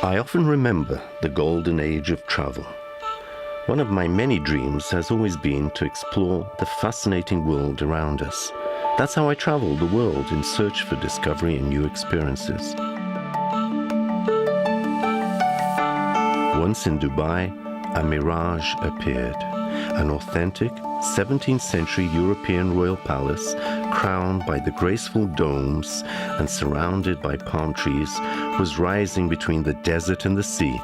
I often remember the golden age of travel. One of my many dreams has always been to explore the fascinating world around us. That's how I travel the world in search for discovery and new experiences. Once in Dubai, a mirage appeared. An authentic 17th century European royal palace, crowned by the graceful domes and surrounded by palm trees, was rising between the desert and the sea.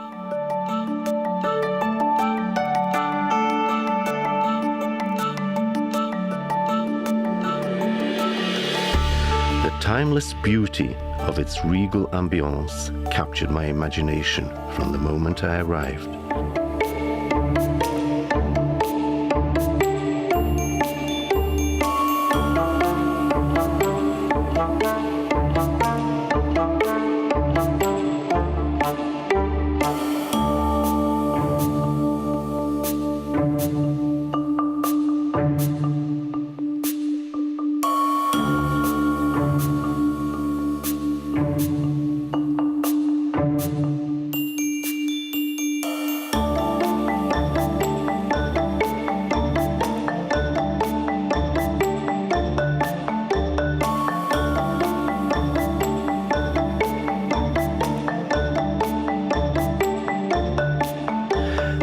The timeless beauty of its regal ambience captured my imagination from the moment I arrived.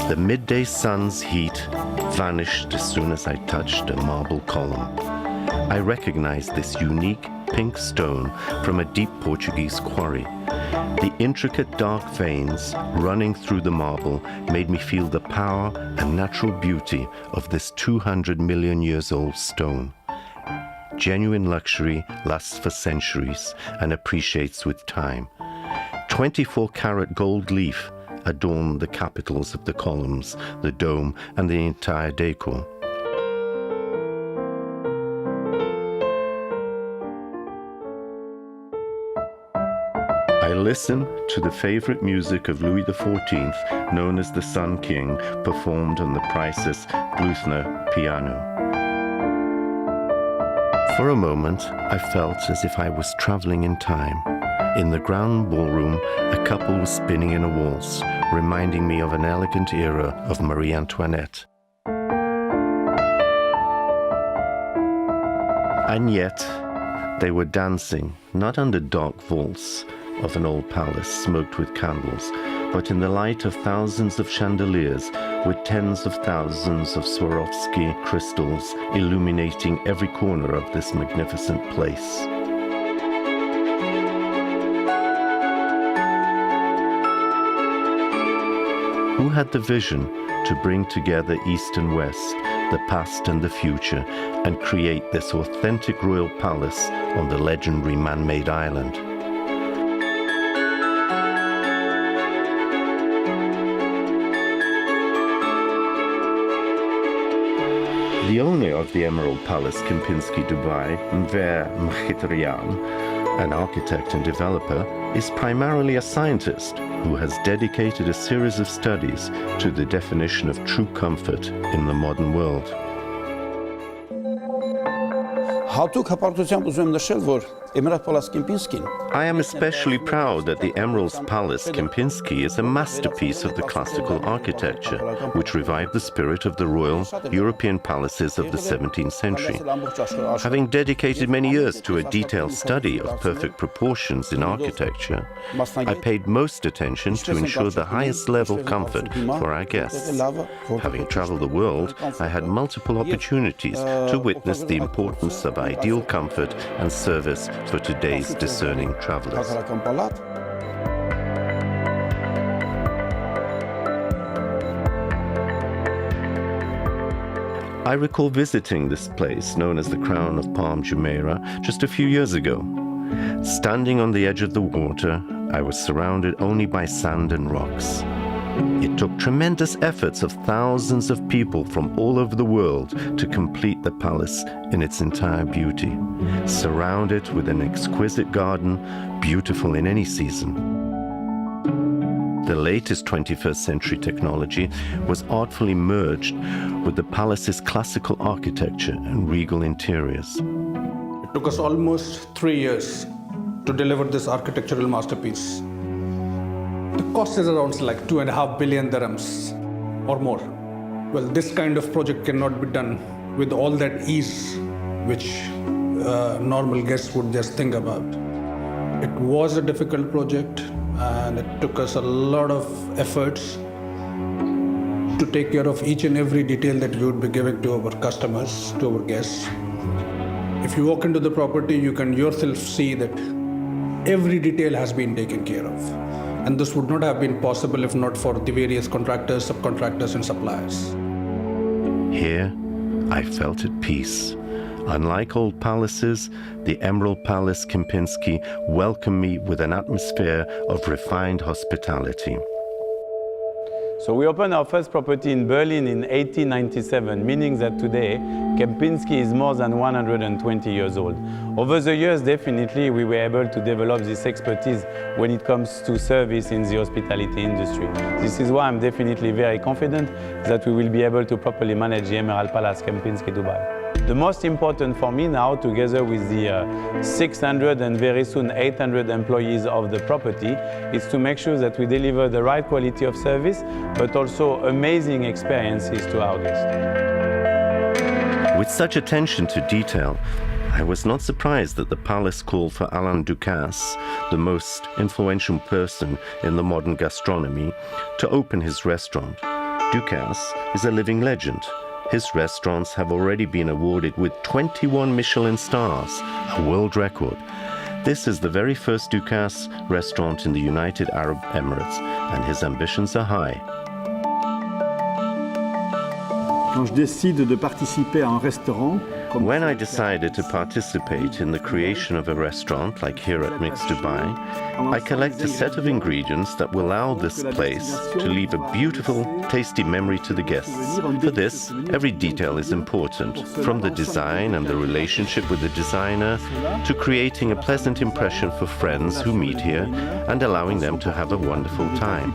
The midday sun's heat vanished as soon as I touched a marble column. I recognized this unique pink stone from a deep Portuguese quarry. The intricate dark veins running through the marble made me feel the power and natural beauty of this 200 million years old stone. Genuine luxury lasts for centuries and appreciates with time. 24-karat gold leaf adorned the capitals of the columns, the dome, and the entire decor. I listened to the favorite music of Louis XIV, known as the Sun King, performed on the priceless Bluthner piano. For a moment, I felt as if I was traveling in time. In the grand ballroom, a couple was spinning in a waltz, reminding me of an elegant era of Marie Antoinette. And yet, they were dancing, not under dark vaults of an old palace smoked with candles, but in the light of thousands of chandeliers with tens of thousands of Swarovski crystals illuminating every corner of this magnificent place. Who had the vision to bring together East and West, the past and the future, and create this authentic royal palace on the legendary man-made island? The owner of the Emerald Palace, Kempinski Dubai, Enver Mkhitaryan, an architect and developer, is primarily a scientist who has dedicated a series of studies to the definition of true comfort in the modern world. I am especially proud that the Emerald Palace Kempinski is a masterpiece of the classical architecture, which revived the spirit of the royal European palaces of the 17th century. Having dedicated many years to a detailed study of perfect proportions in architecture, I paid most attention to ensure the highest level comfort for our guests. Having traveled the world, I had multiple opportunities to witness the importance of ideal comfort and service for today's discerning travelers. I recall visiting this place known as the Crown of Palm Jumeirah just a few years ago. Standing on the edge of the water, I was surrounded only by sand and rocks. It took tremendous efforts of thousands of people from all over the world to complete the palace in its entire beauty, surrounded with an exquisite garden, beautiful in any season. The latest 21st century technology was artfully merged with the palace's classical architecture and regal interiors. It took us almost 3 years to deliver this architectural masterpiece. The cost is around like 2.5 billion dirhams or more. Well, this kind of project cannot be done with all that ease which normal guests would just think about. It was a difficult project and it took us a lot of efforts to take care of each and every detail that we would be giving to our customers, to our guests. If you walk into the property, you can yourself see that every detail has been taken care of. And this would not have been possible if not for the various contractors, subcontractors, and suppliers. Here, I felt at peace. Unlike old palaces, the Emerald Palace Kempinski welcomed me with an atmosphere of refined hospitality. So we opened our first property in Berlin in 1897, meaning that today Kempinski is more than 120 years old. Over the years, definitely, we were able to develop this expertise when it comes to service in the hospitality industry. This is why I'm definitely very confident that we will be able to properly manage the Emerald Palace Kempinski Dubai. The most important for me now, together with the 600 and very soon 800 employees of the property, is to make sure that we deliver the right quality of service, but also amazing experiences to our guests. With such attention to detail, I was not surprised that the palace called for Alain Ducasse, the most influential person in the modern gastronomy, to open his restaurant. Ducasse is a living legend. His restaurants have already been awarded with 21 Michelin stars, a world record. This is the very first Ducasse restaurant in the United Arab Emirates, and his ambitions are high. Quand je décide de participer à un restaurant, When I decided to participate in the creation of a restaurant like here at Mix Dubai, I collect a set of ingredients that will allow this place to leave a beautiful, tasty memory to the guests. For this, every detail is important, from the design and the relationship with the designer to creating a pleasant impression for friends who meet here and allowing them to have a wonderful time.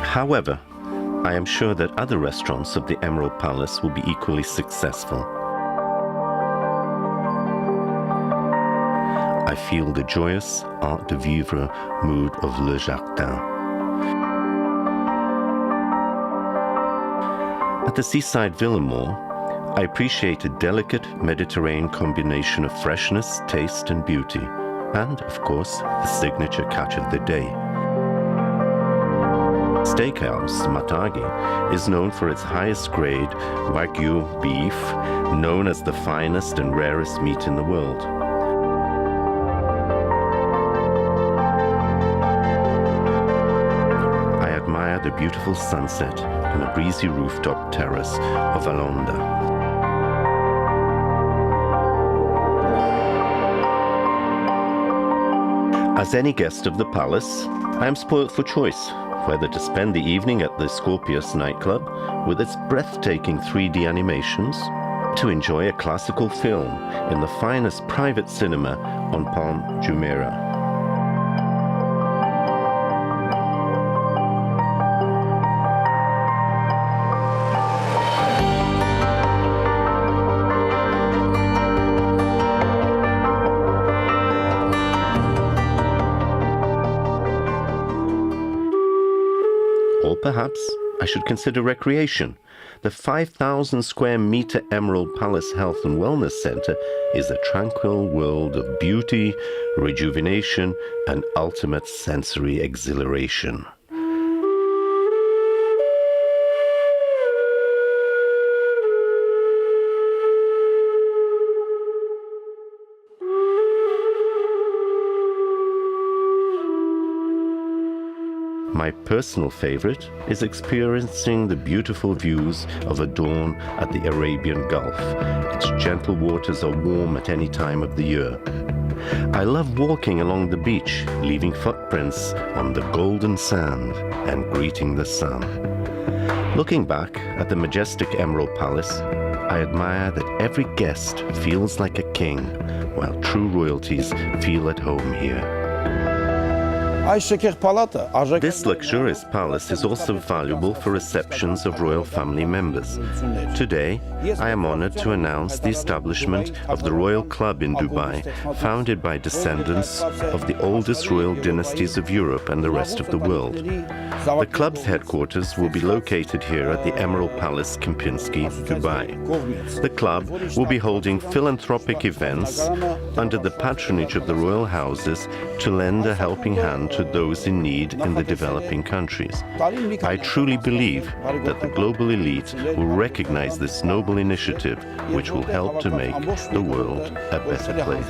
However, I am sure that other restaurants of the Emerald Palace will be equally successful. I feel the joyous art de vivre mood of Le Jardin. At the seaside Villamore, I appreciate a delicate Mediterranean combination of freshness, taste, and beauty, and, of course, the signature catch of the day. Steakhouse Matagi is known for its highest grade Wagyu beef, known as the finest and rarest meat in the world. I admire the beautiful sunset on the breezy rooftop terrace of Alonda. As any guest of the palace, I am spoilt for choice whether to spend the evening at the Scorpius nightclub with its breathtaking 3D animations, to enjoy a classical film in the finest private cinema on Palm Jumeirah. Or perhaps I should consider recreation. The 5,000 square meter Emerald Palace Health and Wellness Center is a tranquil world of beauty, rejuvenation, and ultimate sensory exhilaration. My personal favorite is experiencing the beautiful views of the dawn at the Arabian Gulf. Its gentle waters are warm at any time of the year. I love walking along the beach, leaving footprints on the golden sand and greeting the sun. Looking back at the majestic Emerald Palace, I admire that every guest feels like a king, while true royalties feel at home here. This luxurious palace is also valuable for receptions of royal family members. Today, I am honored to announce the establishment of the Royal Club in Dubai, founded by descendants of the oldest royal dynasties of Europe and the rest of the world. The club's headquarters will be located here at the Emerald Palace, Kempinski, Dubai. The club will be holding philanthropic events under the patronage of the royal houses to lend a helping hand to those in need in the developing countries. I truly believe that the global elite will recognize this noble initiative, which will help to make the world a better place.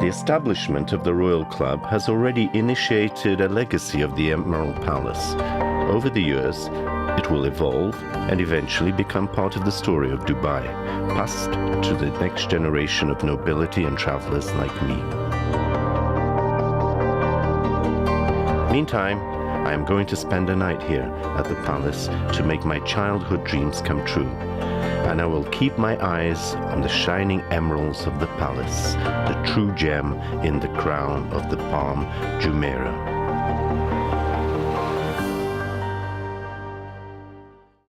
The establishment of the Royal Club has already initiated a legacy of the Emerald Palace. Over the years, it will evolve and eventually become part of the story of Dubai, passed to the next generation of nobility and travelers like me. Meantime, I am going to spend a night here at the palace to make my childhood dreams come true. And I will keep my eyes on the shining emeralds of the palace, the true gem in the crown of the Palm Jumeirah.